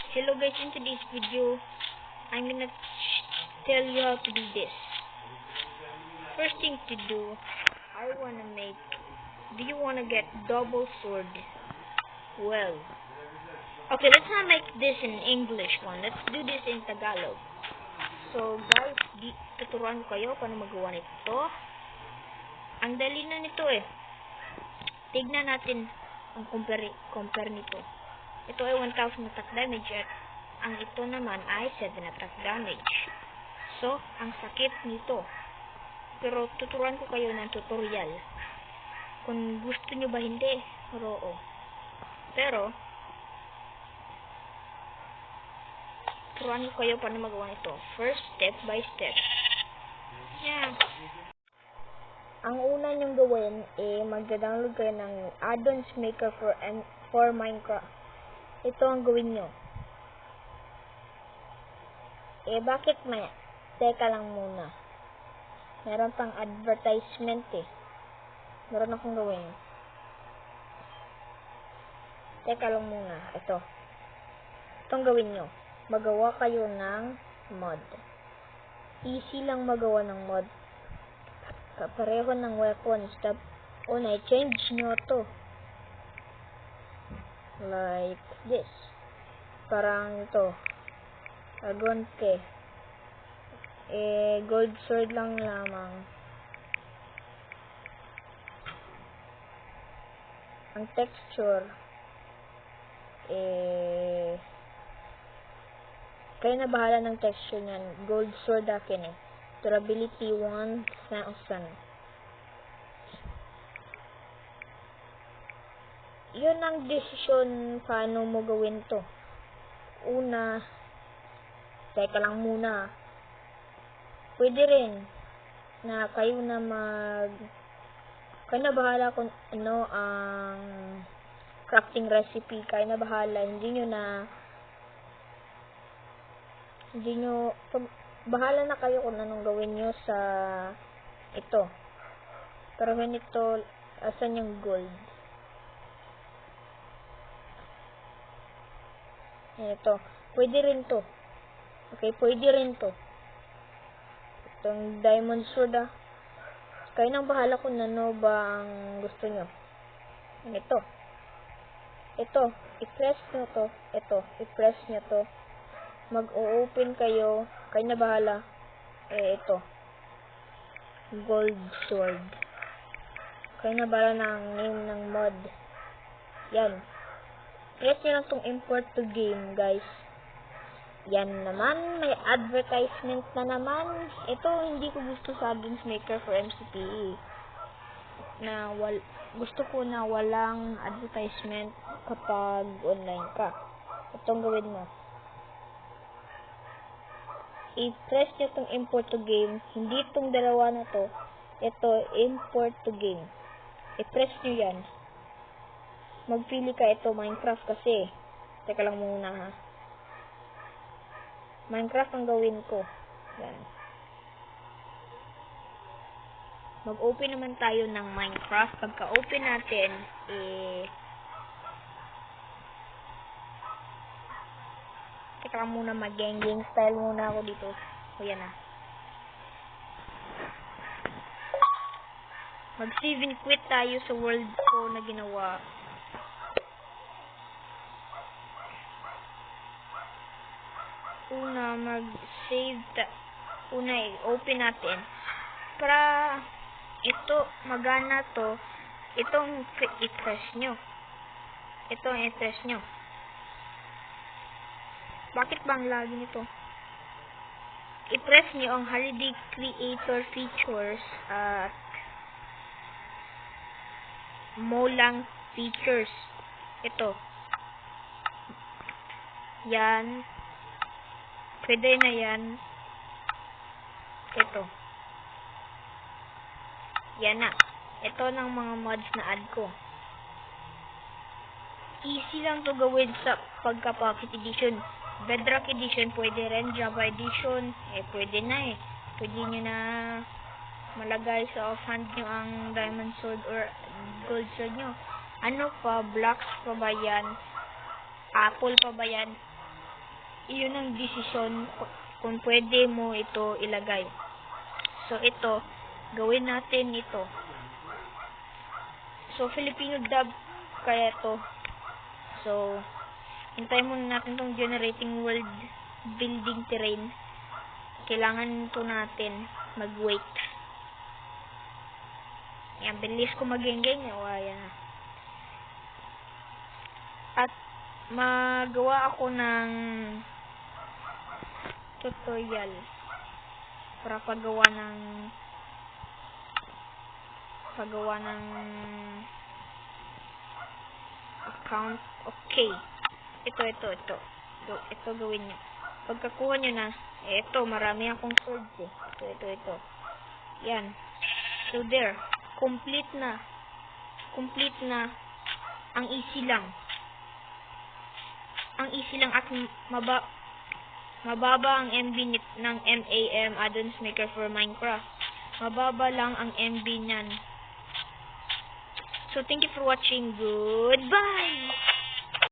Hello guys, in today's video, I'm gonna tell you how to do this. First thing to do, do you wanna get double sword? Well, okay, let's not make this in English one. Let's do this in Tagalog. So guys, tuturuan ko kayo paano magawa nito. Ang dali na nito eh. Tignan natin ang compare nito. Ito ay 1,000 attack damage at ang ito naman ay 7 attack damage. So, ang sakit nito. Pero tuturuan ko kayo ng tutorial. Kung gusto nyo ba hindi, pero tuturuan ko kayo paano magawa nito. First, step by step. Yeah. Ang una nyong gawin magda-download kayo ng add-ons maker for Minecraft. Ito ang gawin nyo. Bakit maya? Teka lang muna. Meron pang advertisement Meron akong gawin. Teka lang muna. Itong gawin nyo. Magawa kayo ng mod. Easy lang magawa ng mod. Pareho ng weapons. I-change nyo to. Like this. Parang ito. Agonte. Gold sword lang lamang. Ang texture kayo na bahala ng texture niyan. Gold sword akin Durability 1,000. Yun ang desisyon paano mo gawin to. Una, teka lang muna. Pwede rin na kayo na bahala kung ano ang crafting recipe. Kayo na bahala. Bahala na kayo kung anong gawin nyo sa ito. Pero ganito, asan yung gold? Ito. Pwede rin to. Okay, pwede rin to. Itong diamond sword Kayo nang bahala kung ano ba ang gusto nyo. Ito. I-press nyo to. I-press nyo to. Mag-o-open kayo. Kayo na bahala. Ito. Gold sword. Kayo na bahala ng name ng mod. Yan. Press nyo lang itong import to game, guys. Yan naman, may advertisement na naman. Ito, hindi ko gusto sa add-ons maker for MCPE. Gusto ko na walang advertisement kapag online ka. Itong gawin mo. I-press nyo itong import to game. Hindi itong dalawa na to. Ito, import to game. I-press nyo yan. Magpili ka ito, Minecraft kasi. Teka lang muna Minecraft ang gawin ko. Yan. Mag-open naman tayo ng Minecraft. Pagka-open natin, teka lang muna, mag-gang style muna ako dito. Yan na. Mag-save and quit tayo sa world ko na ginawa. I-open natin. Para ito, magana to, itong i-press nyo. Bakit bang lagi nito? I-press nyo ang Holiday Creator Features at Molang Features. Ito. Yan. Pwede na yan. Ito. Yan na. Ito ng mga mods na add ko. Easy lang to gawin sa pagka-Pocket Edition. Bedrock Edition, pwede rin. Java Edition, pwede na Pwede nyo na malagay sa offhand nyo ang Diamond Sword or Gold Sword nyo. Ano pa? Blocks pa ba yan? Apple pa ba yan? Iyon ang desisyon kung pwede mo ito ilagay. So, ito, gawin natin ito. So, Filipino dub kaya ito. So, hintayin muna natin itong generating world building terrain. Kailangan ito natin mag-wait. Yan, bilis ko mag-geng-geng. Ayan na. At magawa ako ng tutorial para paggawa ng account. Okay. Ito gawin nyo. Pagkakuha nyo na, ito, marami akong swords eh. Ito. Yan. So there. Complete na. Ang easy lang. At mababa ang MB ng MAM Addons Maker for Minecraft. Mababa lang ang MB niyan. So, thank you for watching. Goodbye!